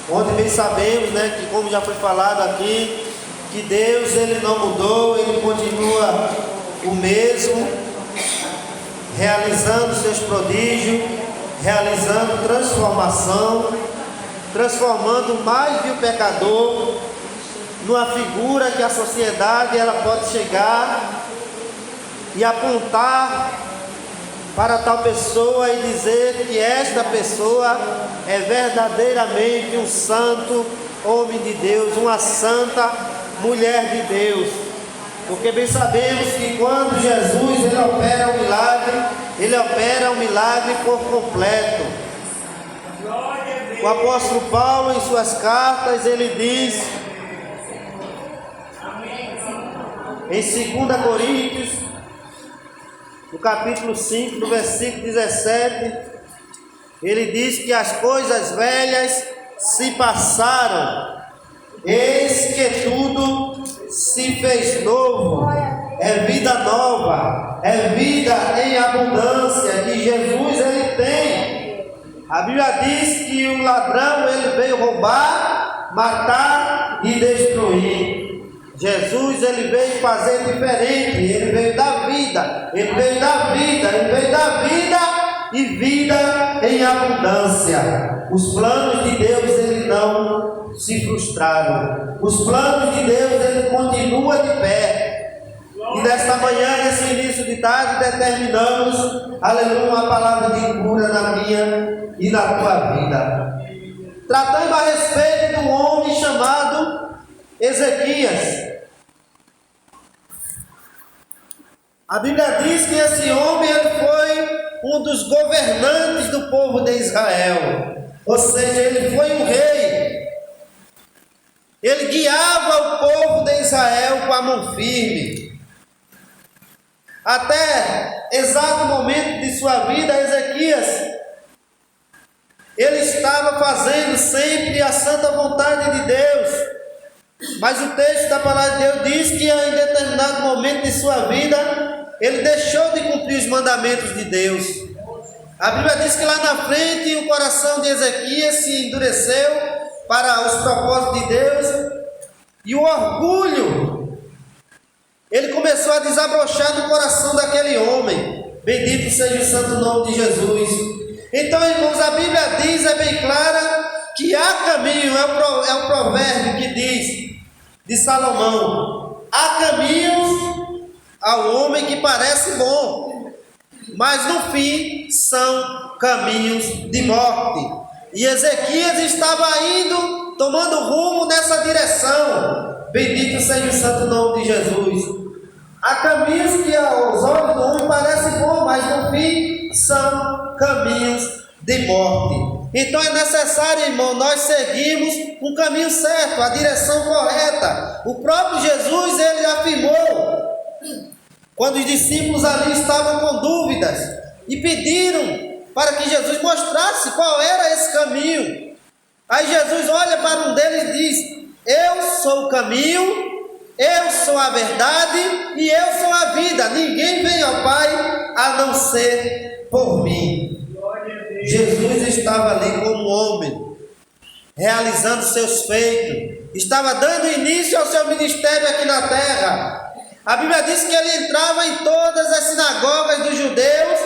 Onde bem sabemos, que como já foi falado aqui, que Deus ele não mudou, ele continua o mesmo, realizando seus prodígios, realizando transformação, transformando mais de um pecador numa figura que a sociedade ela pode chegar e apontar para tal pessoa e dizer que esta pessoa é verdadeiramente um santo homem de Deus, uma santa mulher de Deus. Porque bem sabemos que quando Jesus ele opera o milagre por completo. O apóstolo Paulo em suas cartas ele diz em 2 Coríntios, no capítulo 5, no versículo 17, ele diz que as coisas velhas se passaram, eis que tudo se fez novo, é vida nova, é vida em abundância que Jesus ele tem. A Bíblia diz que o ladrão ele veio roubar, matar e destruir. Jesus ele veio fazer diferente, ele veio dar vida, ele veio dar vida e vida em abundância. Os planos de Deus ele não se frustraram, os planos de Deus ele continua de pé. E nesta manhã, nesse início de tarde, determinamos, aleluia, uma palavra de cura na minha e na tua vida, tratando a respeito do homem chamado Ezequias. A Bíblia diz que esse homem ele foi um dos governantes do povo de Israel, ou seja, ele foi um rei. Ele guiava o povo de Israel com a mão firme. Até exato momento de sua vida, Ezequias ele estava fazendo sempre a santa vontade de Deus. Mas o texto da palavra de Deus diz que em determinado momento de sua vida, ele deixou de cumprir os mandamentos de Deus. A Bíblia diz que lá na frente o coração de Ezequias se endureceu para os propósitos de Deus. E o orgulho, ele começou a desabrochar no coração daquele homem. Bendito seja o santo nome de Jesus. Então, irmãos, a Bíblia diz, é bem clara, que há caminho, é o provérbio que diz, de Salomão, há caminhos ao homem que parece bom, mas no fim são caminhos de morte. E Ezequias estava indo, tomando rumo nessa direção. Bendito seja o santo nome de Jesus. Há caminhos que aos olhos do homem parecem bons, mas no fim são caminhos de morte. Então é necessário, irmão, nós seguirmos um caminho certo, a direção correta. O próprio Jesus, ele afirmou, quando os discípulos ali estavam com dúvidas, e pediram para que Jesus mostrasse qual era esse caminho. Aí Jesus olha para um deles e diz, eu sou o caminho, eu sou a verdade e eu sou a vida. Ninguém vem ao Pai a não ser por mim. Jesus estava ali como homem, realizando seus feitos, estava dando início ao seu ministério aqui na terra. A Bíblia diz que ele entrava em todas as sinagogas dos judeus,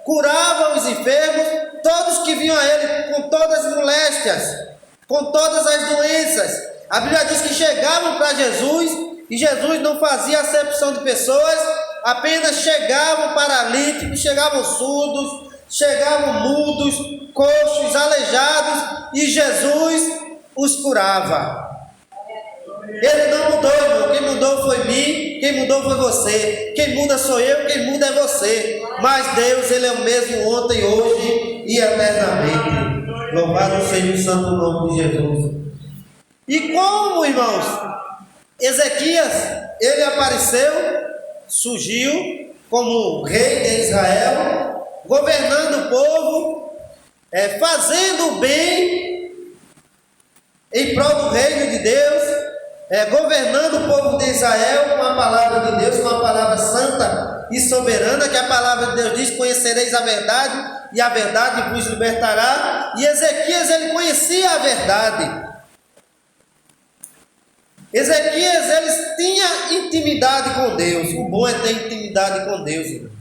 curava os enfermos, todos que vinham a ele com todas as moléstias, com todas as doenças. A Bíblia diz que chegavam para Jesus e Jesus não fazia acepção de pessoas, apenas chegavam paralíticos, chegavam surdos, chegavam mudos, coxos, aleijados, e Jesus os curava. Ele não mudou, irmão. Quem mudou foi mim, quem mudou foi você. Quem muda sou eu, quem muda é você. Mas Deus, ele é o mesmo ontem, hoje e eternamente. Louvado seja o santo nome de Jesus. E como, irmãos, Ezequias, ele apareceu, surgiu como rei de Israel, governando o povo, fazendo o bem em prol do reino de Deus. governando o povo de Israel com a palavra de Deus, com a palavra santa e soberana, que a palavra de Deus diz: conhecereis a verdade, e a verdade vos libertará. E Ezequias, ele conhecia a verdade. Ezequias, ele tinha intimidade com Deus. O bom é ter intimidade com Deus, irmãos.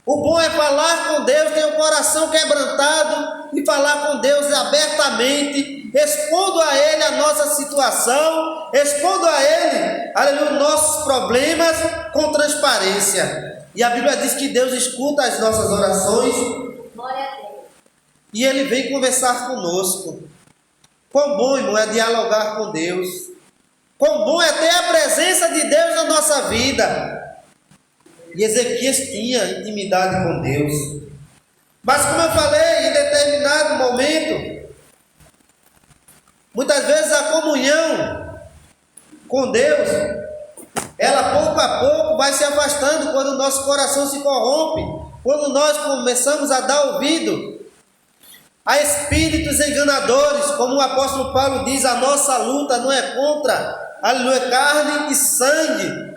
O bom é falar com Deus, ter o coração quebrantado e falar com Deus abertamente, expondo a Ele a nossa situação, expondo a Ele, aleluia, nossos problemas com transparência. E a Bíblia diz que Deus escuta as nossas orações e Ele vem conversar conosco. Quão bom, irmão, é dialogar com Deus. Quão bom é ter a presença de Deus na nossa vida. E Ezequias tinha intimidade com Deus. Mas como eu falei, em determinado momento, muitas vezes a comunhão com Deus, ela pouco a pouco vai se afastando quando o nosso coração se corrompe, quando nós começamos a dar ouvido a espíritos enganadores, como o apóstolo Paulo diz: a nossa luta não é contra, aleluia, carne e sangue.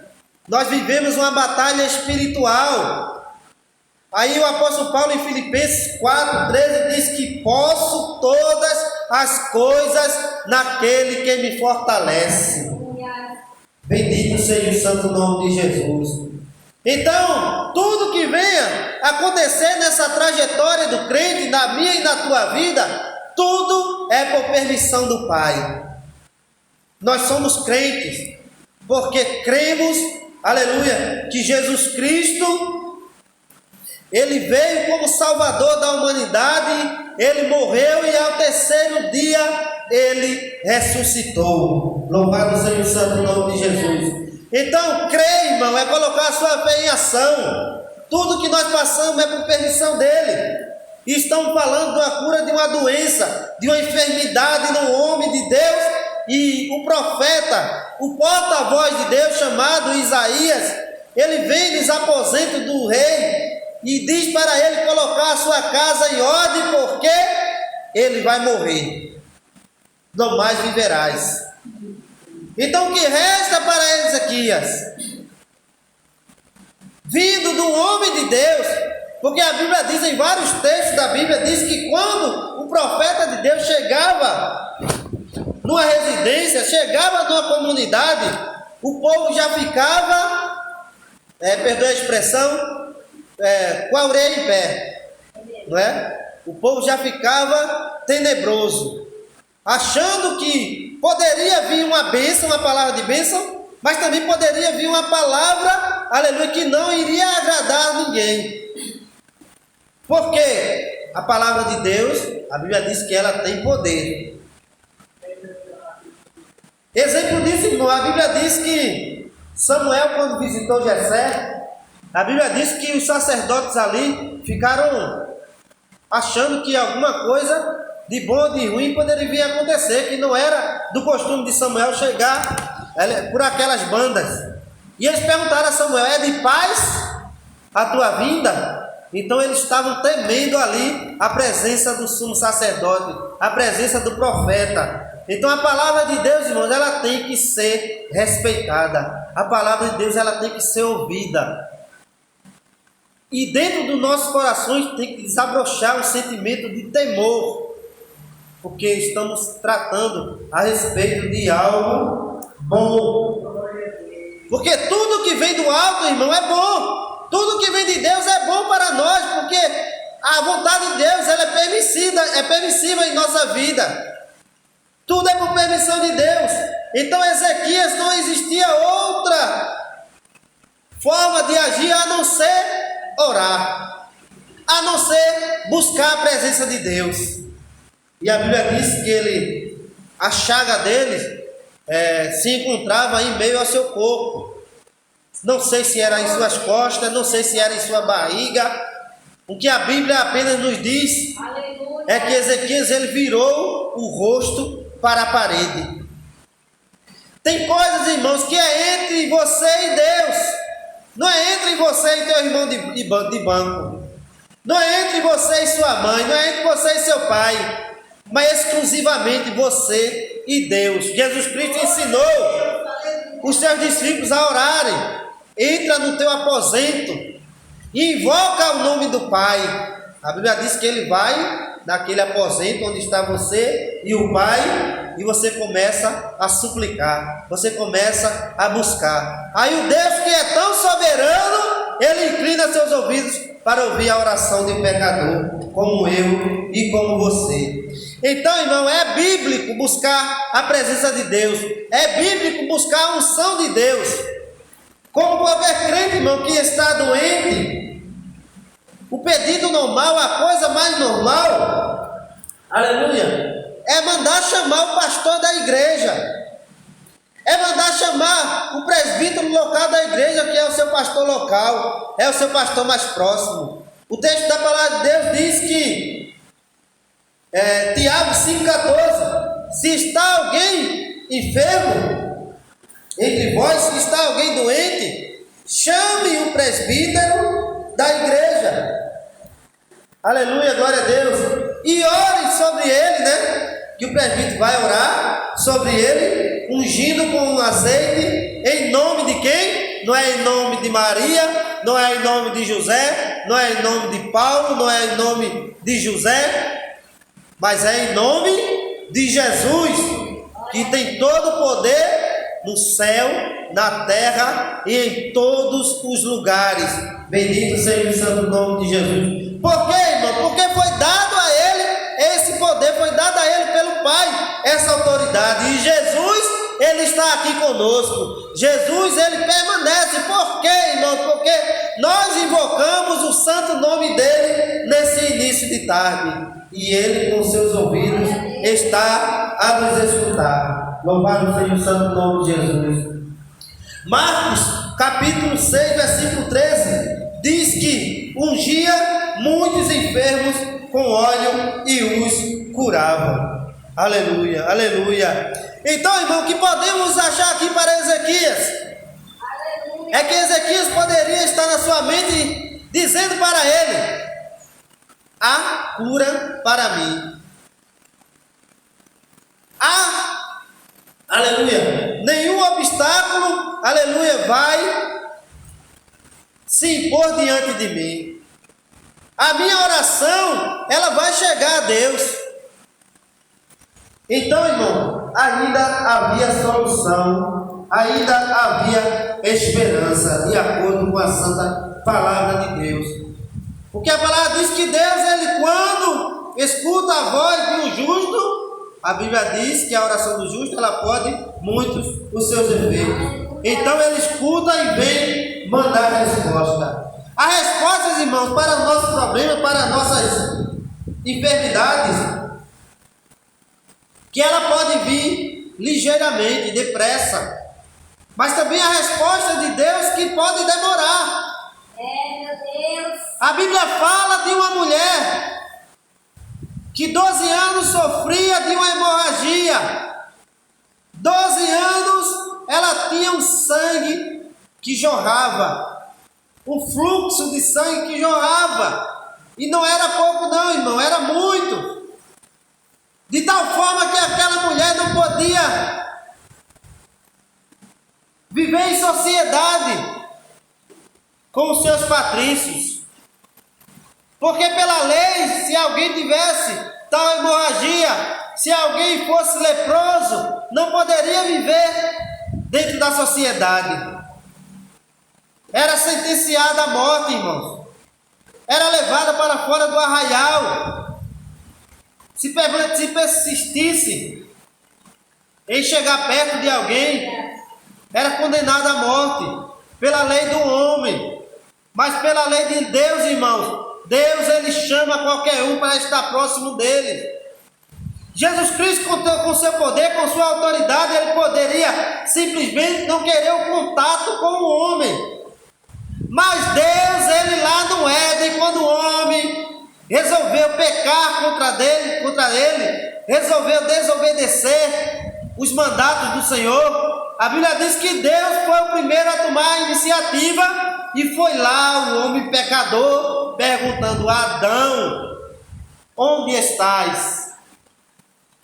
Nós vivemos uma batalha espiritual. Aí o apóstolo Paulo em Filipenses 4:13 diz que posso todas as coisas naquele que me fortalece. Bendito seja o santo nome de Jesus. Então, tudo que venha acontecer nessa trajetória do crente, na minha e na tua vida, tudo é por permissão do Pai. Nós somos crentes porque cremos, aleluia, que Jesus Cristo, Ele veio como Salvador da humanidade, Ele morreu e ao terceiro dia Ele ressuscitou. Louvado seja o santo nome de Jesus. Então, crer, irmão, é colocar a sua fé em ação. Tudo que nós passamos é por permissão dEle. E estamos falando de uma cura de uma doença, de uma enfermidade no homem de Deus. E o profeta, o porta-voz de Deus, chamado Isaías, ele vem dos aposentos do rei e diz para ele colocar a sua casa em ordem, porque ele vai morrer, não mais viverás. Então o que resta para Ezequias? Vindo do homem de Deus, porque a Bíblia diz, em vários textos da Bíblia, diz que quando o profeta de Deus chegava numa residência, chegava numa comunidade, o povo já ficava, perdoa a expressão, com a orelha em pé, não é? O povo já ficava tenebroso, achando que poderia vir uma bênção, uma palavra de bênção, mas também poderia vir uma palavra, aleluia, que não iria agradar a ninguém. Porque a palavra de Deus, a Bíblia diz que ela tem poder. Exemplo disso, irmão, a Bíblia diz que Samuel, quando visitou Jessé, a Bíblia diz que os sacerdotes ali ficaram achando que alguma coisa de bom ou de ruim poderia vir a acontecer, que não era do costume de Samuel chegar por aquelas bandas. E eles perguntaram a Samuel: é de paz a tua vinda? Então eles estavam temendo ali a presença do sumo sacerdote, a presença do profeta. Então a palavra de Deus, irmãos, ela tem que ser respeitada. A palavra de Deus, ela tem que ser ouvida. E dentro dos nossos corações tem que desabrochar um sentimento de temor, porque estamos tratando a respeito de algo bom. Porque tudo que vem do alto, irmão, é bom. Tudo que vem de Deus é bom para nós, porque a vontade de Deus, ela é permissiva em nossa vida. Tudo é por permissão de Deus. Então Ezequias, não existia outra forma de agir a não ser orar, a não ser buscar a presença de Deus. E a Bíblia diz que a chaga dele se encontrava em meio ao seu corpo. Não sei se era em suas costas, não sei se era em sua barriga. O que a Bíblia apenas nos diz é que Ezequias, ele virou o rosto para a parede. Tem coisas, irmãos, que é entre você e Deus. Não é entre você e teu irmão de banco. Não é entre você e sua mãe. Não é entre você e seu pai. mas exclusivamente você e Deus. Jesus Cristo ensinou os seus discípulos a orarem. Entra no teu aposento e invoca o nome do Pai. A Bíblia diz que ele vai naquele aposento onde está você e o Pai, e você começa a suplicar, você começa a buscar. Aí o Deus que é tão soberano, ele inclina seus ouvidos para ouvir a oração de um pecador como eu e como você. Então, irmão, é bíblico buscar a presença de Deus, é bíblico buscar a unção de Deus. Como qualquer crente, irmão, que está doente, o pedido normal, a coisa mais normal, aleluia, é mandar chamar o pastor da igreja, é mandar chamar o presbítero local da igreja, que é o seu pastor local, é o seu pastor mais próximo. O texto da palavra de Deus diz que, Tiago 5,14, se está alguém enfermo entre vós, se está alguém doente, chame o presbítero da igreja, aleluia, glória a Deus, e ore sobre ele, né? Que o presbítero vai orar sobre ele, ungindo com um azeite, em nome de quem? Não é em nome de Maria, não é em nome de José, não é em nome de Paulo, não é em nome de José, mas é em nome de Jesus, que tem todo o poder no céu, na terra e em todos os lugares. Bendito seja o santo nome de Jesus. Por quê, irmão? Porque foi dado a ele esse poder, foi dado a ele pelo Pai, essa autoridade. E Jesus, ele está aqui conosco. Jesus, ele permanece. Por quê, irmão? Porque nós invocamos o santo nome dele nesse início de tarde. E ele, com seus ouvidos, está a nos escutar. Louvado seja o santo nome de Jesus. Marcos, capítulo 6, versículo 13, diz que ungia muitos enfermos com óleo e os curava. Aleluia, aleluia. Então, irmão, o que podemos achar aqui para Ezequias? Aleluia. É que Ezequias poderia estar na sua mente dizendo para ele: há cura para mim. Há, aleluia, nenhum obstáculo, aleluia, vai se impor diante de mim. A minha oração, ela vai chegar a Deus. Então, irmão, ainda havia solução, ainda havia esperança, de acordo com a santa palavra de Deus. Porque a palavra diz que Deus, ele quando escuta a voz de um justo, a Bíblia diz que a oração do justo, ela pode muitos os seus efeitos. Então ele escuta e vem mandar a resposta. A resposta, irmãos, para o nosso problema, para as nossas enfermidades, que ela pode vir ligeiramente, depressa. Mas também a resposta de Deus que pode demorar. Meu Deus. A Bíblia fala de uma mulher que 12 anos sofria de uma hemorragia. 12 anos ela tinha um sangue que jorrava. Um fluxo de sangue que jorrava. E não era pouco não, irmão, era muito. De tal forma que aquela mulher não podia viver em sociedade com os seus patrícios. Porque pela lei, se alguém tivesse tal hemorragia, se alguém fosse leproso, não poderia viver dentro da sociedade. Era sentenciada à morte, irmãos. Era levada para fora do arraial. Se persistisse em chegar perto de alguém, era condenada à morte pela lei do homem. Mas pela lei de Deus, irmãos, Deus, ele chama qualquer um para estar próximo dele. Jesus Cristo, com seu poder, com sua autoridade, ele poderia simplesmente não querer o contato com o homem. Mas Deus, ele lá no Éden, quando o homem resolveu pecar contra ele, resolveu desobedecer os mandatos do Senhor, a Bíblia diz que Deus foi o primeiro a tomar a iniciativa e foi lá o homem pecador perguntando a Adão: onde estás?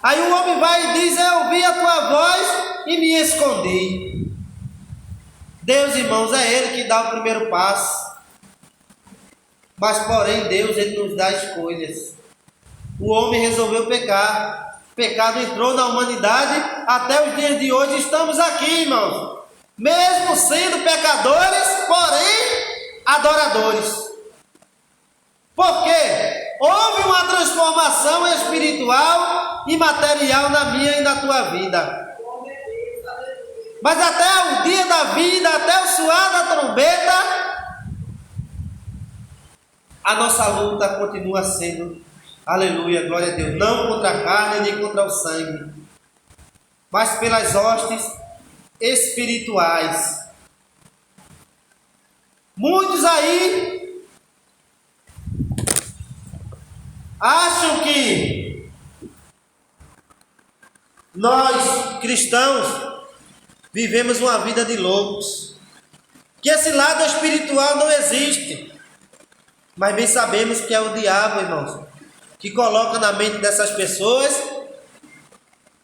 Aí o homem vai e diz: eu ouvi a tua voz e me escondi. Deus, irmãos, é Ele que dá o primeiro passo. Mas, porém, Deus, Ele nos dá escolhas. O homem resolveu pecar. O pecado entrou na humanidade. Até os dias de hoje estamos aqui, irmãos. Mesmo sendo pecadores, porém, adoradores. Por quê? Houve uma transformação espiritual e material na minha e na tua vida. Mas até o dia da vida, até o soar da trombeta, a nossa luta continua sendo, aleluia, glória a Deus, não contra a carne nem contra o sangue, mas pelas hostes espirituais. Muitos aí acham que nós, cristãos, vivemos uma vida de loucos, que esse lado espiritual não existe. Mas bem sabemos que é o diabo, irmãos, que coloca na mente dessas pessoas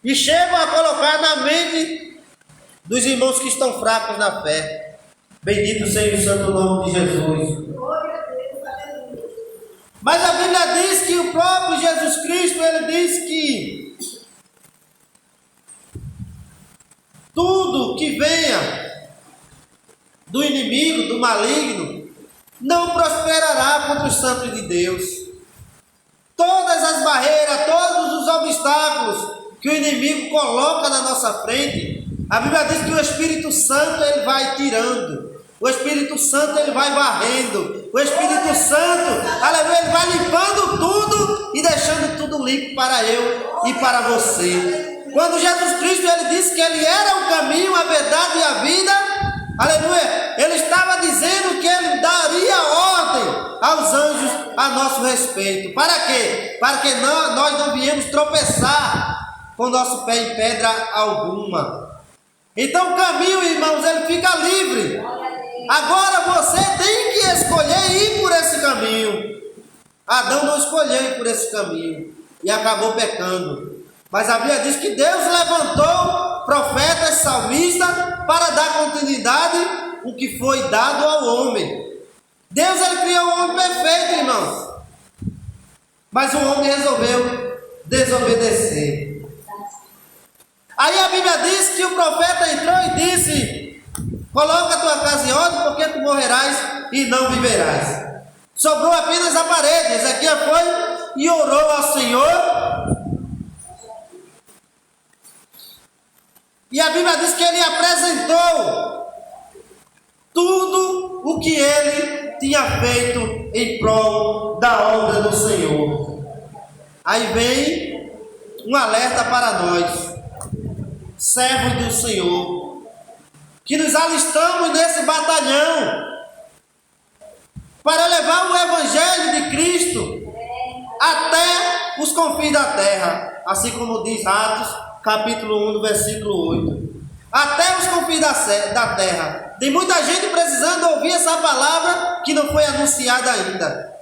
e chegam a colocar na mente dos irmãos que estão fracos na fé. Bendito seja o santo nome de Jesus. Mas a Bíblia diz que o próprio Jesus Cristo, Ele diz que tudo que venha do inimigo, do maligno, não prosperará contra os santos de Deus. Todas as barreiras, todos os obstáculos que o inimigo coloca na nossa frente, a Bíblia diz que o Espírito Santo Ele vai tirando. O Espírito Santo Ele vai varrendo. O Espírito Santo, aleluia, Ele vai limpando tudo e deixando tudo limpo para eu e para você. Quando Jesus Cristo Ele disse que Ele era o caminho, a verdade e a vida, aleluia, Ele estava dizendo que Ele daria ordem aos anjos a nosso respeito. Para quê? Para que nós não viemos tropeçar com nosso pé em pedra alguma. Então o caminho, irmãos, ele fica livre. Agora você tem que escolher ir por esse caminho. Adão não escolheu ir por esse caminho e acabou pecando. Mas a Bíblia diz que Deus levantou profetas, salmistas para dar continuidade o que foi dado ao homem. Deus Ele criou o homem perfeito, irmãos. Mas o homem resolveu desobedecer. Aí a Bíblia diz que o profeta entrou e disse: coloca a tua casa em ordem, porque tu morrerás e não viverás. Sobrou apenas a parede. Ezequiel foi e orou ao Senhor. E a Bíblia diz que ele apresentou tudo o que ele tinha feito em prol da obra do Senhor. Aí vem um alerta para nós, servos do Senhor, que nos alistamos nesse batalhão para levar o Evangelho de Cristo até os confins da terra, assim como diz Atos, capítulo 1, do versículo 8. Até os confins da terra. Tem muita gente precisando ouvir essa palavra que não foi anunciada ainda.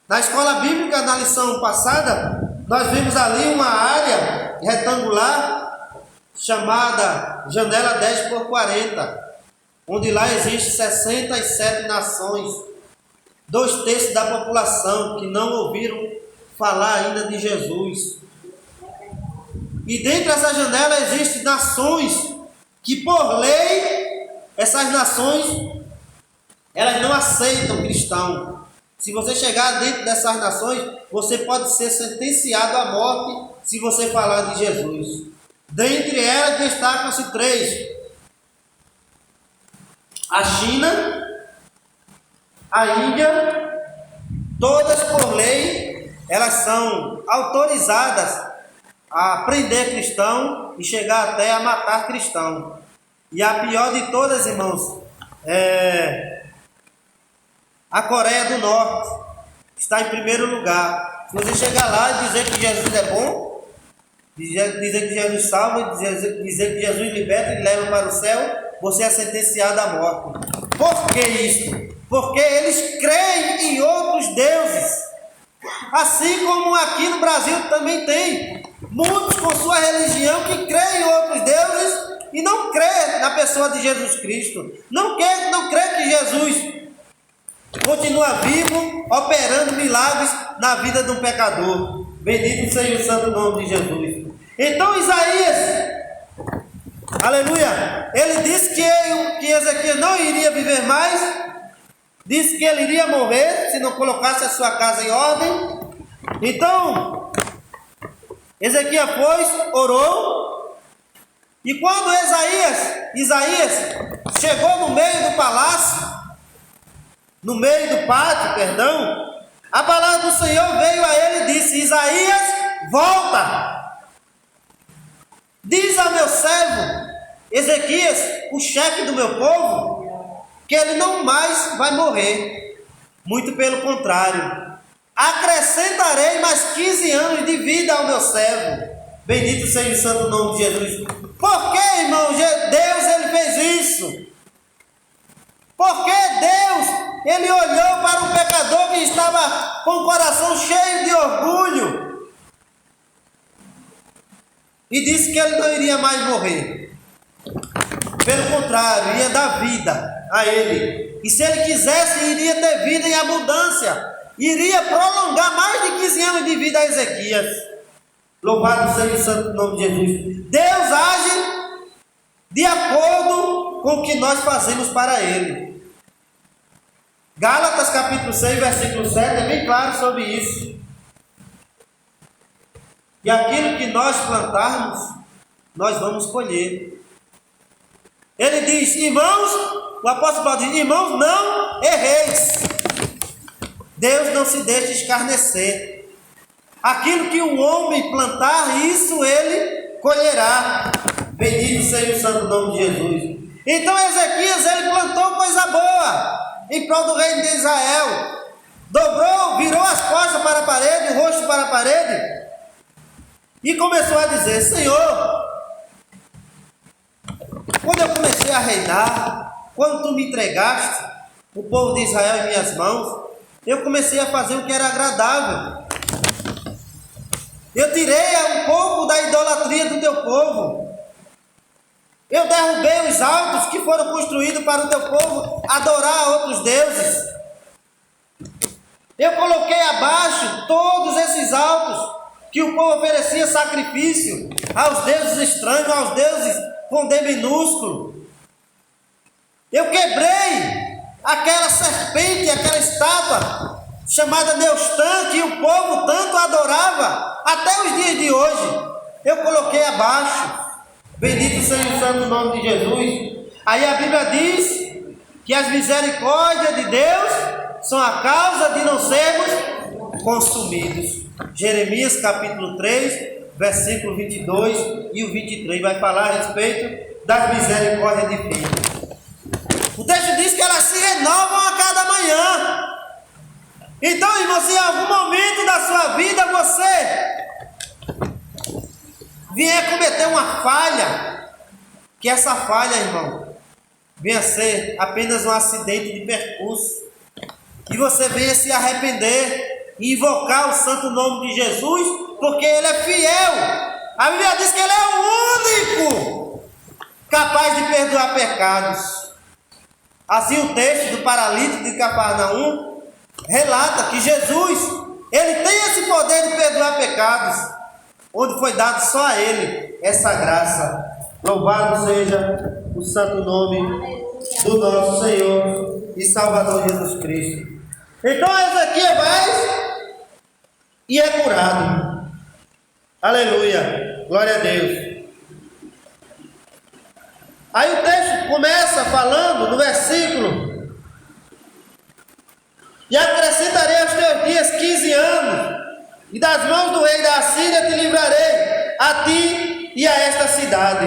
Na escola bíblica, na lição passada, nós vimos ali uma área retangular chamada janela 10 por 40, onde lá existem 67 nações, 2/3 da população que não ouviram falar ainda de Jesus. E dentro dessa janela existem nações que, por lei, essas nações, elas não aceitam cristão. Se você chegar dentro dessas nações, você pode ser sentenciado à morte se você falar de Jesus. Dentre elas destacam-se 3: a China, a Índia. Todas por lei, elas são autorizadas a prender cristão e chegar até a matar cristão. E a pior de todas, irmãos, é a Coreia do Norte. Está em primeiro lugar. Se você chegar lá e dizer que Jesus é bom, dizer que Jesus salva, dizer que Jesus liberta e leva para o céu, você é sentenciado à morte. Por que isso? Porque eles creem em outros deuses. Assim como aqui no Brasil também tem. muitos com sua religião que creem em outros deuses e não crê na pessoa de Jesus Cristo. Não crê que Jesus continua vivo, operando milagres na vida de um pecador. Bendito seja o santo nome de Jesus. Então Isaías, aleluia, ele disse que Ezequias não iria viver mais, disse que ele iria morrer se não colocasse a sua casa em ordem. Então Ezequias foi, orou, e quando Isaías chegou no meio do palácio, no meio do pátio, perdão, a palavra do Senhor veio a ele e disse: Isaías, volta, diz ao meu servo Ezequias, o chefe do meu povo, que ele não mais vai morrer, muito pelo contrário, acrescentarei mais 15 anos de vida ao meu servo. Bendito seja o santo nome de Jesus. Por que, irmão, Deus ele fez isso? Porque Deus, ele olhou para um pecador que estava com o coração cheio de orgulho e disse que ele não iria mais morrer. Pelo contrário, iria dar vida a ele. E se ele quisesse, iria ter vida em abundância. Iria prolongar mais de 15 anos de vida a Ezequias. Louvado seja o santo nome de Jesus. Deus age de acordo com o que nós fazemos para Ele. Gálatas capítulo 6, versículo 7 é bem claro sobre isso. E aquilo que nós plantarmos, nós vamos colher. Ele diz, irmãos, o apóstolo Paulo diz, irmãos, não erreis. Deus não se deixa escarnecer. Aquilo que o homem plantar, isso ele colherá. Bendito seja o santo nome de Jesus. Então Ezequias, ele plantou coisa boa em prol do reino de Israel. Dobrou, virou as costas para a parede, o rosto para a parede, e começou a dizer, Senhor, quando eu comecei a reinar, quando tu me entregaste o povo de Israel em minhas mãos, eu comecei a fazer o que era agradável. Eu tirei um pouco da idolatria do teu povo. Eu derrubei os altos que foram construídos para o teu povo adorar outros deuses. Eu coloquei abaixo todos esses altos que o povo oferecia sacrifício aos deuses estranhos, aos deuses com D minúsculo. Eu quebrei aquela serpente, aquela estátua chamada Neustã, que o povo tanto adorava até os dias de hoje. Eu coloquei abaixo. Bendito seja o santo nome de Jesus. Aí a Bíblia diz que as misericórdias de Deus são a causa de não sermos consumidos. Jeremias capítulo 3, versículo 22 e o 23 vai falar a respeito das misericórdias divinas. O texto diz que elas se renovam a cada manhã. Então, irmão, se em algum momento da sua vida você vier cometer uma falha, que essa falha, irmão, venha ser apenas um acidente de percurso, e você venha se arrepender e invocar o santo nome de Jesus, porque Ele é fiel. A Bíblia diz que Ele é o único capaz de perdoar pecados. Assim o texto do paralítico de Cafarnaum relata que Jesus, Ele tem esse poder de perdoar pecados, onde foi dado só a Ele essa graça. Louvado seja o santo nome do nosso Senhor e Salvador Jesus Cristo. Então Ezequias vai e é curado. Aleluia, glória a Deus. Aí o texto começa falando no versículo: e acrescentarei aos teus dias 15 anos, e das mãos do rei da Assíria te livrarei, a ti e a esta cidade,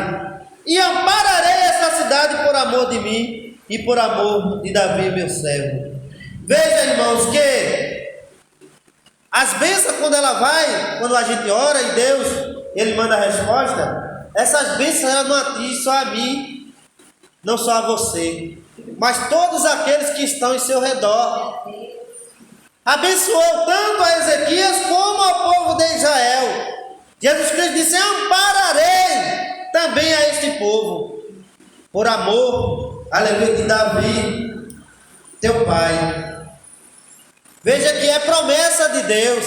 e ampararei esta cidade por amor de mim e por amor de Davi meu servo. Veja, irmãos, que as bênçãos, quando a gente ora e Deus, Ele manda a resposta, essas bênçãos elas não atingem só a mim, não só a você, mas todos aqueles que estão em seu redor. Abençoou tanto a Ezequias como ao povo de Israel. Jesus Cristo disse: ampararei também a este povo, por amor, aleluia, de Davi, teu pai. Veja que é promessa de Deus,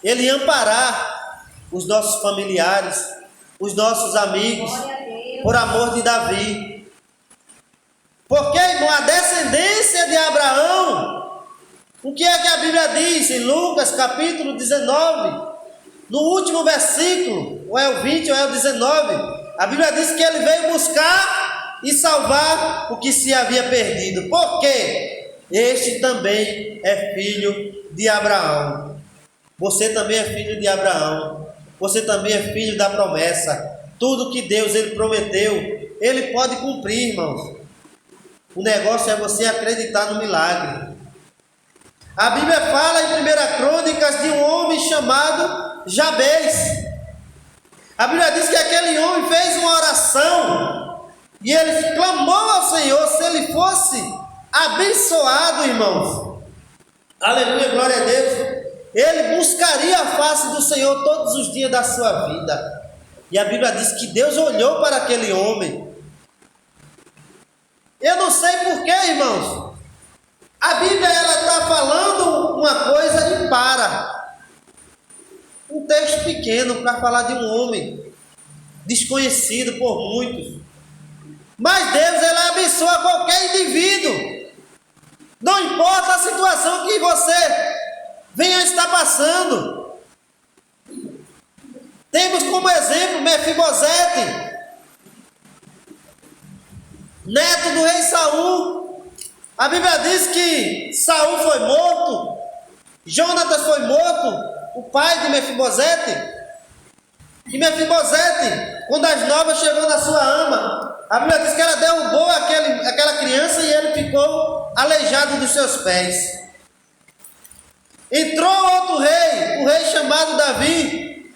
Ele amparar os nossos familiares, os nossos amigos, por amor de Davi. Porque, irmão, a descendência de Abraão, o que é que a Bíblia diz em Lucas capítulo 19, no último versículo, ou é o 20 ou é o 19, a Bíblia diz que ele veio buscar e salvar o que se havia perdido. Por quê? Este também é filho de Abraão. Você também é filho de Abraão. Você também é filho da promessa. Tudo que Deus ele prometeu, Ele pode cumprir, irmãos. O negócio é você acreditar no milagre. A Bíblia fala em 1 Crônicas de um homem chamado Jabez. A Bíblia diz que aquele homem fez uma oração e ele clamou ao Senhor. Se ele fosse abençoado, irmãos, aleluia, glória a Deus, ele buscaria a face do Senhor todos os dias da sua vida. E a Bíblia diz que Deus olhou para aquele homem. Eu não sei porquê, irmãos. A Bíblia está falando uma coisa e para. Um texto pequeno para falar de um homem desconhecido por muitos. Mas Deus ele abençoa qualquer indivíduo. Não importa a situação que você venha estar passando. Temos como exemplo Mefibosete, neto do rei Saul. A Bíblia diz que Saul foi morto, Jonatas foi morto, o pai de Mefibosete. E Mefibosete, quando as novas chegou na sua ama, a Bíblia diz que ela derrubou aquela criança e ele ficou aleijado dos seus pés. Entrou outro rei, o rei chamado Davi,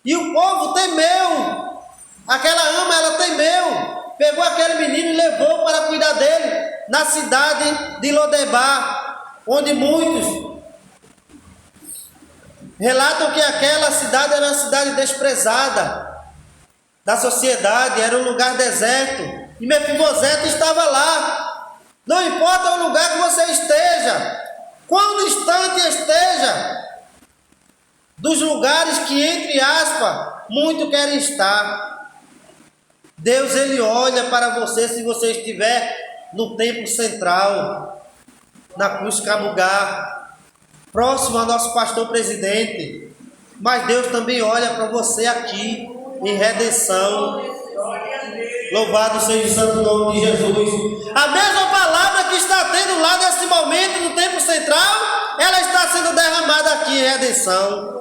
e o povo temeu, aquela ama ela temeu, pegou aquele menino e levou para cuidar dele na cidade de Lodebar, onde muitos relatam que aquela cidade era uma cidade desprezada da sociedade, era um lugar deserto, e Mefibosete estava lá. Não importa o lugar que você esteja, quão distante esteja dos lugares que, entre aspas, muitos querem estar, Deus ele olha para você se você estiver no templo central, na Cruz Cabugá, próximo ao nosso pastor presidente. Mas Deus também olha para você aqui em Redenção. Louvado seja o santo nome de Jesus. A mesma palavra que está tendo lá nesse momento no templo central, ela está sendo derramada aqui em Redenção.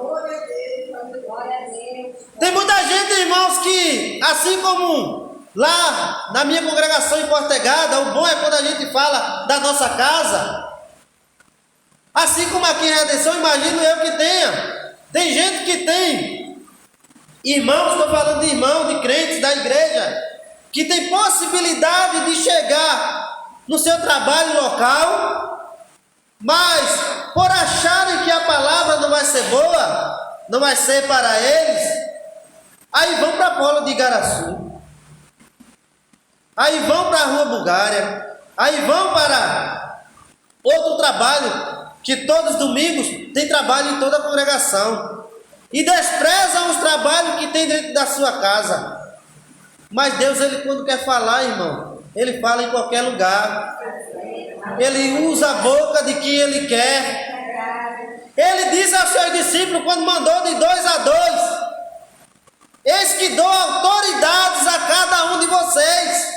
Tem muita gente, irmãos, que assim como lá na minha congregação em Portegada, o bom é quando a gente fala da nossa casa. Assim como aqui em Redenção, imagino eu que tenha. Tem gente que tem irmãos, estou falando de irmãos, de crentes da igreja, que tem possibilidade de chegar no seu trabalho local, mas por acharem que a palavra não vai ser boa, não vai ser para eles, aí vão para Polo de Igaraçu, aí vão para a Rua Bulgária, aí vão para outro trabalho, que todos os domingos tem trabalho em toda a congregação, e desprezam os trabalhos que tem dentro da sua casa. Mas Deus, ele quando quer falar, irmão, ele fala em qualquer lugar. Ele usa a boca de quem ele quer. Ele disse aos seus discípulos, quando mandou de 2 a 2, eis que dou autoridades a cada um de vocês.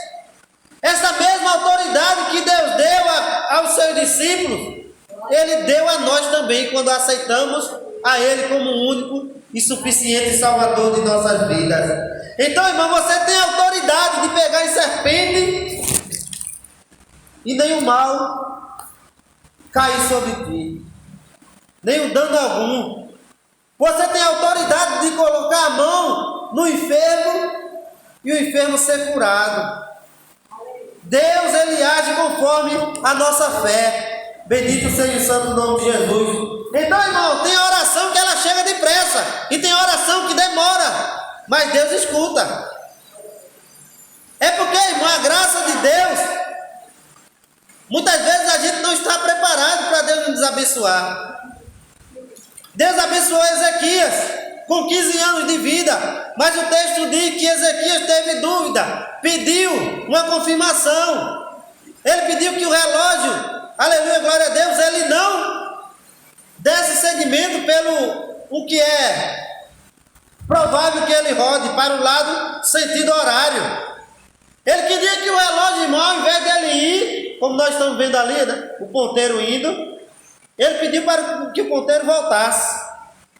Essa mesma autoridade que Deus deu aos seus discípulos, Ele deu a nós também, quando aceitamos a Ele como o único e suficiente Salvador de nossas vidas. Então, irmão, você tem autoridade de pegar em serpente e nenhum mal cair sobre ti, nenhum dano algum. Você tem autoridade de colocar a mão no enfermo e o enfermo ser curado. Deus, ele age conforme a nossa fé. Bendito seja o santo nome de Jesus. Então, irmão, tem a oração que ela chega depressa. E tem oração que demora, mas Deus escuta. É porque, irmão, a graça de Deus, muitas vezes a gente não está preparado para Deus nos abençoar. Deus abençoou Ezequias com 15 anos de vida, mas o texto diz que Ezequias teve dúvida, pediu uma confirmação. Ele pediu que o relógio, aleluia, glória a Deus, ele não desse seguimento pelo o que é provável que ele rode para o lado sentido horário. Ele queria que o relógio, irmão, ao invés dele ir, como nós estamos vendo ali, né, o ponteiro indo, ele pediu para que o ponteiro voltasse.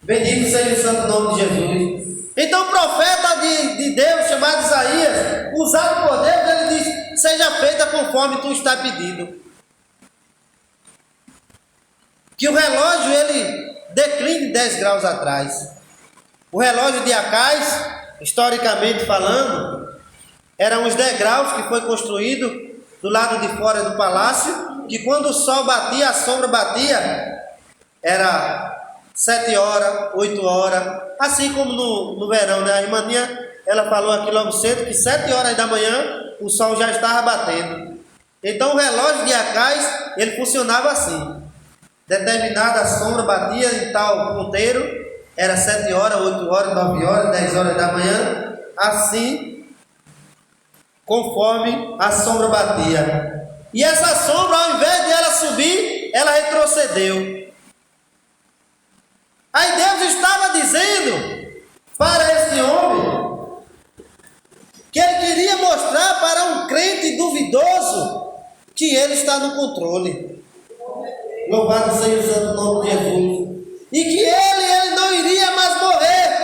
Bendito seja o santo nome de Jesus. Então o profeta de Deus, chamado Isaías, usado por Deus, ele diz: seja feita conforme tu está pedindo. Que o relógio, ele decline 10 graus atrás. O relógio de Acais, historicamente falando, eram os degraus que foi construído do lado de fora do palácio, que quando o sol batia, a sombra batia, era 7 horas, 8 horas, assim como no verão, né? A irmã Ninha, ela falou aqui logo cedo que 7 horas da manhã o sol já estava batendo. Então o relógio de Acais, ele funcionava assim. Determinada sombra batia em tal ponteiro, era 7 horas, 8 horas, 9 horas, 10 horas da manhã, assim, conforme a sombra batia. E essa sombra, ao invés de ela subir, ela retrocedeu. Aí Deus estava dizendo para esse homem que ele queria mostrar para um crente duvidoso que ele está no controle. Louvado seja o santo nome de Jesus. E que ele não iria mais morrer.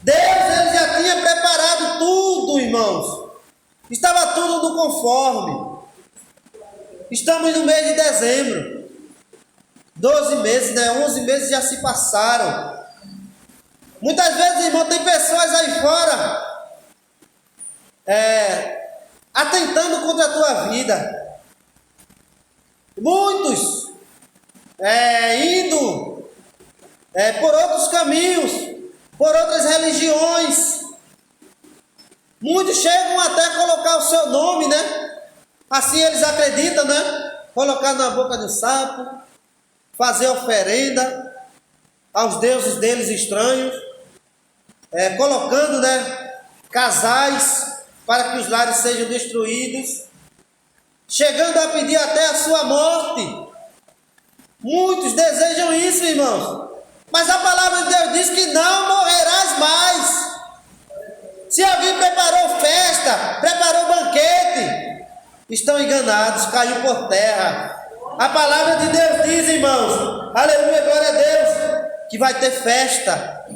Deus, ele já tinha preparado tudo, irmãos. Estava tudo no conforme. Estamos no mês de dezembro. 12 meses, né? 11 meses já se passaram. Muitas vezes, irmão, tem pessoas aí fora atentando contra a tua vida. Muitos indo por outros caminhos, por outras religiões. Muitos chegam até a colocar o seu nome, né? Assim eles acreditam, né? Colocar na boca do sapo, fazer oferenda aos deuses deles estranhos, colocando, né, casais para que os lares sejam destruídos, chegando a pedir até a sua morte. Muitos desejam isso, irmãos, mas a palavra de Deus diz que não morrerás mais. Se alguém preparou festa, preparou banquete, estão enganados, caiu por terra. A palavra de Deus diz, irmãos, aleluia, glória a Deus, que vai ter festa,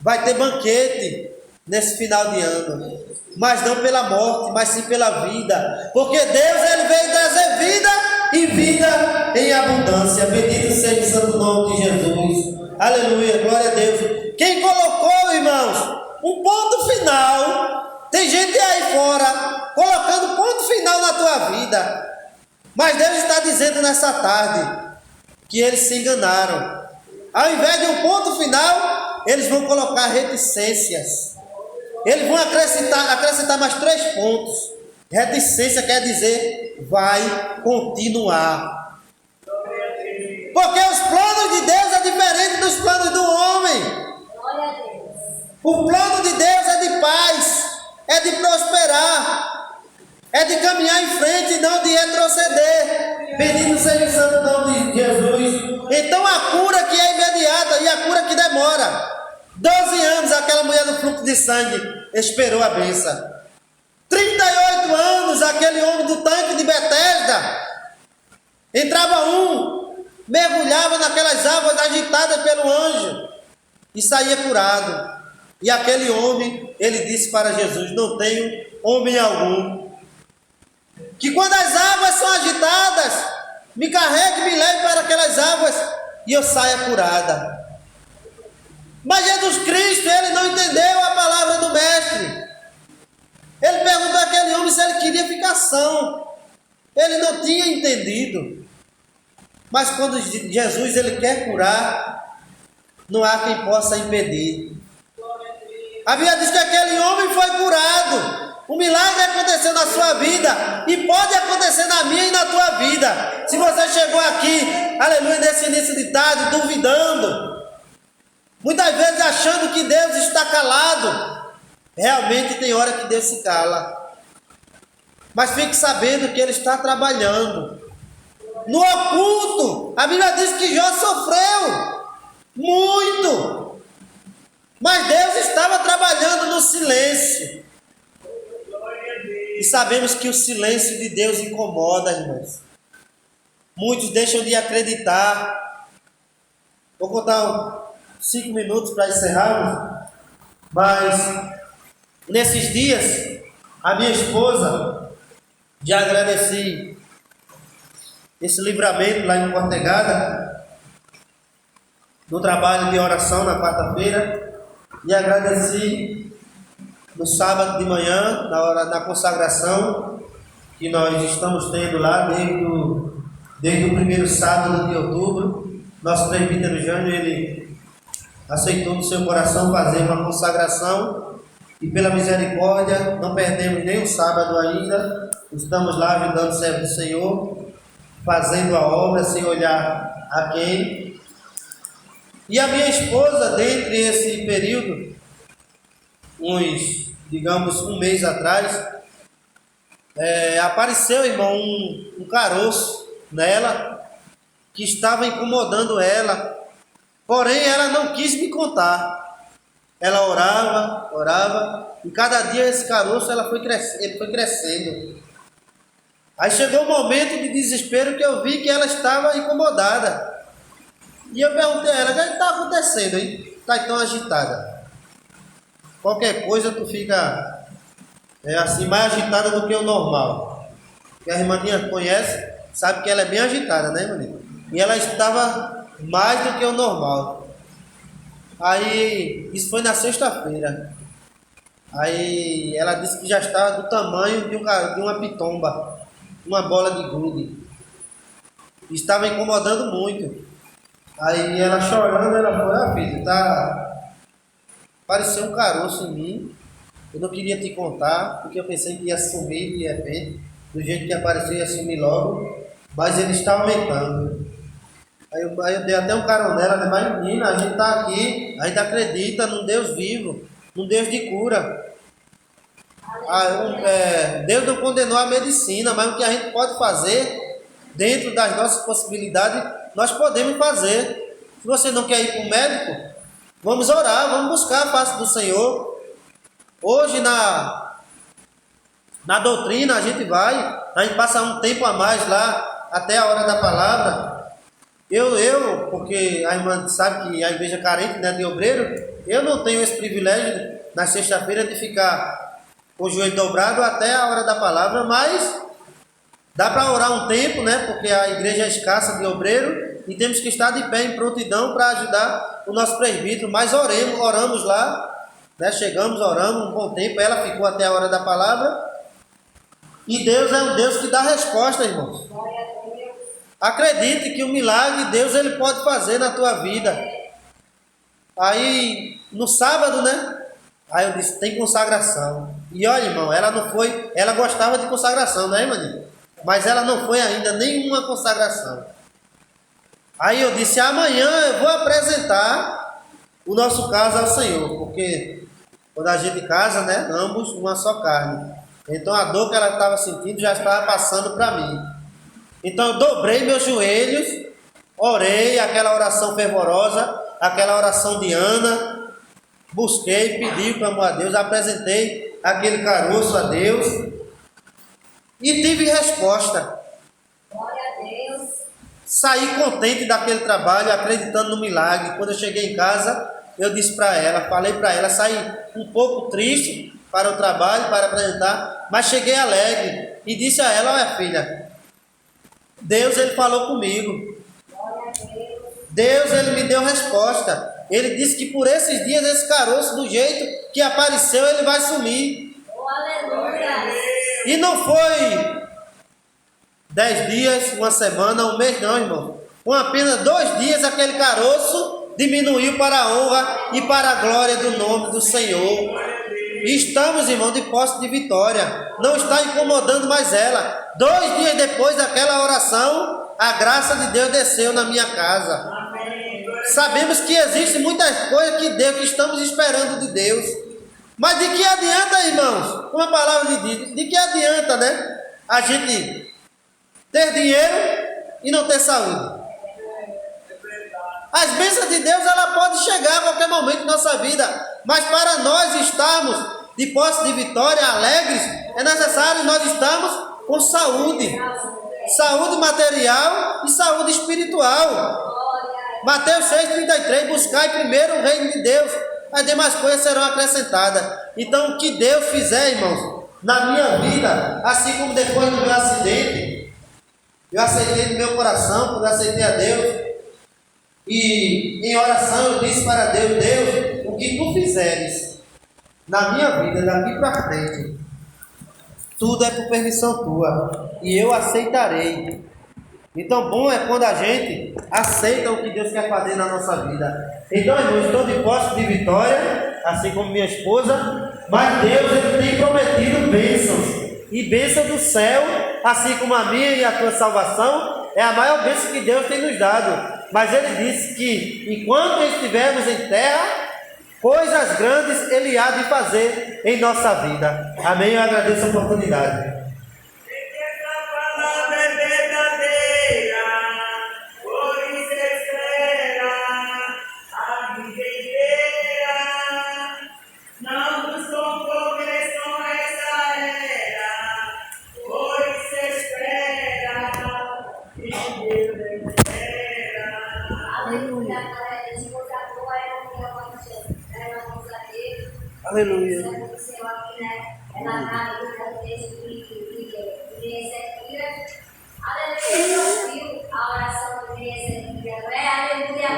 vai ter banquete nesse final de ano, mas não pela morte, mas sim pela vida, porque Deus, ele veio trazer vida e vida em abundância. Bendito seja o santo nome de Jesus, aleluia, glória a Deus. Quem colocou, irmãos, um ponto final, tem gente aí fora colocando ponto final na tua vida, mas Deus está dizendo nessa tarde que eles se enganaram. Ao invés de um ponto final, eles vão colocar reticências. Eles vão acrescentar mais 3 pontos. Reticência quer dizer vai continuar. Porque os planos de Deus é diferente dos planos do homem. O plano de Deus é de paz, é de prosperar, é de caminhar em frente e não de retroceder. Bendito seja o santo nome de Jesus. Então a cura que é imediata e a cura que demora. 12 anos aquela mulher do fluxo de sangue esperou a bênção. 38 anos aquele homem do tanque de Betesda. Entrava um, mergulhava naquelas águas agitadas pelo anjo e saía curado. E aquele homem, ele disse para Jesus: não tenho homem algum que quando as águas são agitadas, me carregue e me leve para aquelas águas e eu saia curada. Mas Jesus Cristo, ele não entendeu a palavra do mestre. Ele perguntou àquele homem se ele queria ficar são. Ele não tinha entendido. Mas quando Jesus, ele quer curar, não há quem possa impedir. A Bíblia diz que aquele homem foi curado. O milagre aconteceu na sua vida e pode acontecer na minha e na tua vida. Se você chegou aqui, aleluia, nesse início de tarde, duvidando, muitas vezes achando que Deus está calado, realmente tem hora que Deus se cala. Mas fique sabendo que Ele está trabalhando. No oculto, a Bíblia diz que Jó sofreu muito, mas Deus estava trabalhando no silêncio. E sabemos que o silêncio de Deus incomoda, irmãos. Muitos deixam de acreditar. Vou contar 5 minutos para encerrarmos. Mas nesses dias, a minha esposa, já agradeci esse livramento lá em Portegada, no trabalho de oração na quarta-feira, e agradeci no sábado de manhã, na hora da consagração, que nós estamos tendo lá desde o primeiro sábado de outubro. Nosso presbítero Jânio, ele aceitou no seu coração fazer uma consagração, e pela misericórdia, não perdemos nem um sábado ainda, estamos lá ajudando o servo do Senhor, fazendo a obra sem olhar a quem. E a minha esposa, dentre esse período, digamos, um mês atrás, apareceu, irmão, um caroço nela, que estava incomodando ela, porém ela não quis me contar. Ela orava, e cada dia esse caroço ele foi crescendo. Aí chegou um momento de desespero que eu vi que ela estava incomodada. E eu perguntei a ela: o que está acontecendo, hein? Está tão agitada. Qualquer coisa tu fica assim, mais agitada do que o normal. Porque a irmãzinha conhece, sabe que ela é bem agitada, né, irmãzinha? E ela estava mais do que o normal. Aí, isso foi na sexta-feira. Aí ela disse que já estava do tamanho de uma pitomba, uma bola de gude. Estava incomodando muito. Aí ela chorando, ela falou: filho, apareceu um caroço em mim. Eu não queria te contar, porque eu pensei que ia sumir de repente. Do jeito que apareceu, ia sumir logo. Mas ele está aumentando. Aí eu dei até um carão nela, né? Mas menina, a gente está aqui, a gente acredita num Deus vivo, num Deus de cura. Deus não condenou a medicina, mas o que a gente pode fazer, dentro das nossas possibilidades, nós podemos fazer. Se você não quer ir para o médico, vamos orar, vamos buscar a face do Senhor. Hoje na doutrina a gente passa um tempo a mais lá, até a hora da palavra. Porque a irmã sabe que a igreja carente, né, de obreiro, eu não tenho esse privilégio na sexta-feira de ficar com o joelho dobrado até a hora da palavra, mas dá para orar um tempo, né, porque a igreja é escassa de obreiro e temos que estar de pé em prontidão para ajudar o nosso presbítero. Mas oramos lá, né, chegamos, oramos um bom tempo, ela ficou até a hora da palavra. E Deus é um Deus que dá resposta, irmãos. Acredite que o milagre Deus ele pode fazer na tua vida. Aí no sábado, né? Aí eu disse: tem consagração. E olha, irmão, ela gostava de consagração, né, irmão? Mas ela não foi ainda nenhuma consagração. Aí eu disse: amanhã eu vou apresentar o nosso caso ao Senhor, porque quando a gente casa, né, ambos uma só carne. Então a dor que ela estava sentindo já estava passando para mim. Então eu dobrei meus joelhos, orei aquela oração fervorosa, aquela oração de Ana, busquei, pedi, clamou a Deus, apresentei aquele caroço a Deus e tive resposta. Glória a Deus. Saí contente daquele trabalho, acreditando no milagre. Quando eu cheguei em casa, eu disse para ela, falei para ela, saí um pouco triste para o trabalho, para apresentar, mas cheguei alegre e disse a ela: olha, filha, Deus ele falou comigo. Deus ele me deu resposta. Ele disse que por esses dias esse caroço, do jeito que apareceu, ele vai sumir. Oh, aleluia. E não foi 10 dias, uma semana, um mês não, irmão. Com apenas 2 dias aquele caroço diminuiu para a honra e para a glória do nome do Senhor. E estamos, irmão, de posse de vitória. Não está incomodando mais ela. 2 dias depois daquela oração, a graça de Deus desceu na minha casa. Sabemos que existem muitas coisas que estamos esperando de Deus. Mas de que adianta, irmãos? Como a palavra lhe diz, de que adianta, né? A gente ter dinheiro e não ter saúde. As bênçãos de Deus, ela pode chegar a qualquer momento em nossa vida. Mas para nós estarmos de posse de vitória, alegres, é necessário nós estarmos com saúde. Saúde material e saúde espiritual. Mateus 6,33, buscai primeiro o reino de Deus, as demais coisas serão acrescentadas. Então, o que Deus fizer, irmãos, na minha vida, assim como depois do meu acidente, eu aceitei no meu coração, quando eu aceitei a Deus, e em oração eu disse para Deus: Deus, o que tu fizeres na minha vida, daqui para frente, tudo é por permissão tua, e eu aceitarei. Então, bom é quando a gente aceita o que Deus quer fazer na nossa vida. Então, irmãos, estou de posse de vitória, assim como minha esposa, mas Deus, Ele tem prometido bênçãos, e bênção do céu, assim como a minha e a tua salvação, é a maior bênção que Deus tem nos dado. Mas Ele disse que, enquanto estivermos em terra, coisas grandes Ele há de fazer em nossa vida. Amém? Eu agradeço a oportunidade. Aleluia. A oração de Ezequiel, aleluia.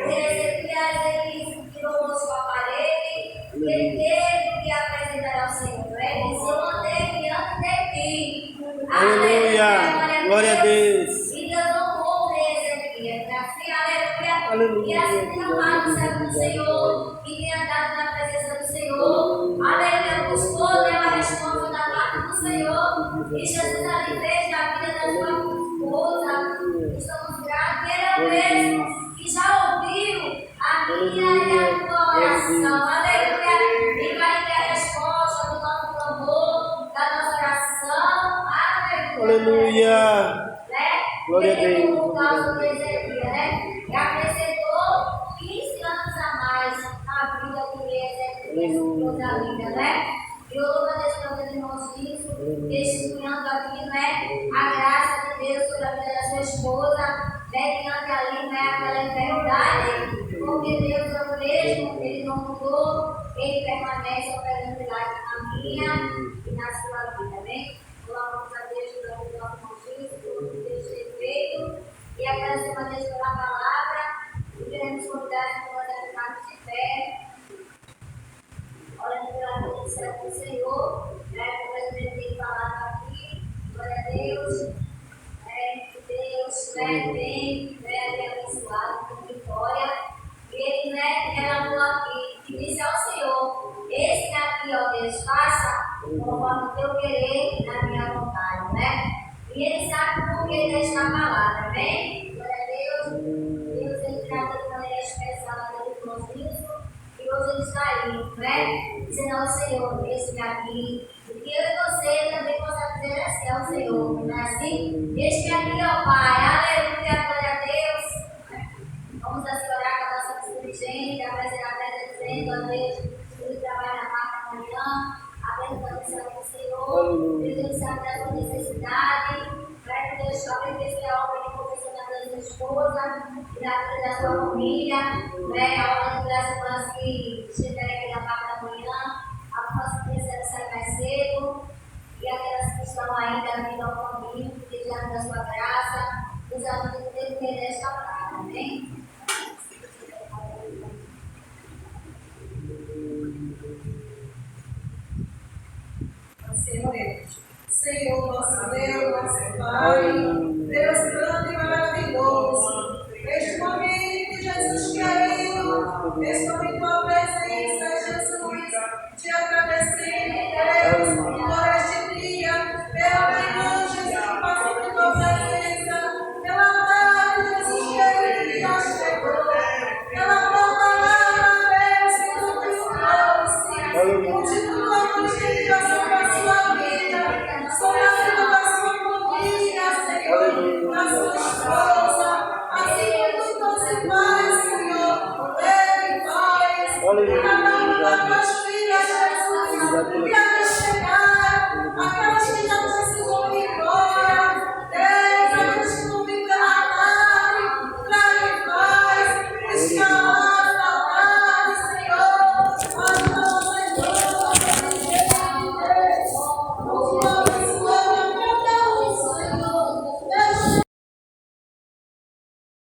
Ezequiel tirou o rosto com a parede, ele teve que apresentar ao Senhor, ele se manteve diante de ti. Aleluia. Glória a Deus. E Deus não ouve Ezequiel, assim, aleluia. E assim tem amado o servo do Senhor, e tem andado na presença do Senhor. Aleluia. Buscou, deu a resposta da parte do Senhor, e Jesus ali fez da vida da sua esposa. Estamos gratos, Ele é o mesmo que já ouviu a minha e a tua oração. Aleluia. E vai ter a resposta do nosso clamor, da nossa oração. Aleluia. Glória a Deus. Por causa do Ezequiel, né? E acrescentou 15 anos a mais na vida de Ezequiel, da vida, né? E eu louvo a Deus pelos irmãos disso, testemunhando aqui, né? A graça de Deus sobre a vida da sua esposa, mediante ali, né? Aquela enfermidade, porque Deus é o mesmo, Ele não mudou, Ele permanece operando milagre na minha e na sua vida, né? Louvamos a Deus pelo nosso irmão Jesus, pelo que Deus tem feito, e agradecemos a Deus pela palavra, e queremos convidar as irmãs a ficarmos de pé. Olhando pela bênção do Senhor, né? Como ele tem falado aqui, glória a Deus, que Deus, né, tem, né, abençoado com vitória. Ele, né, relatou aqui, que disse ao Senhor: esse aqui, ó Deus, faça conforme o teu querer na minha vontade, né? E ele sabe por que ele está falado, amém? Glória a Deus. Deus, ele trata de maneira especial a Deus conosco. E hoje ele está aí, né? Dizendo ao Senhor, esse aqui, o que eu e você também possa dizer assim ao Senhor, não é assim? Este aqui, ó Pai, aleluia, glória a Deus. Vamos assim orar com a nossa dirigente, apresentar a festa dizendo a Deus, ele trabalha na marca amanhã, abençoa a missão do Senhor, Deus sabe da sua necessidade, para que Deus abençoe a obra de conversão da sua esposa, e da vida da sua família, né? A obra das irmãs que estiverem aqui na parte da manhã, a nossa precisar sair mais cedo, e aquelas que estão ainda vindo ao caminho, pedindo da sua graça, nos ajude a ter desta praia, amém? Senhor, nosso Deus, nosso Pai, Deus grande e maravilhoso, neste momento, Jesus querido, Estou em tua presença, Jesus, te agradecendo, Deus, por este dia, pela manhã, Jesus, que passou por tua presença, pela tarde, Jesus, que ele já chegou, pela tua palavra, Deus, que tu nos trouxe. Continua a multiplicação da sua vida, sobre a vida da sua família, Senhor, da sua esposa, assim como tu trouxe paz, Senhor, leve paz, cada uma das tuas filhas, Jesus, e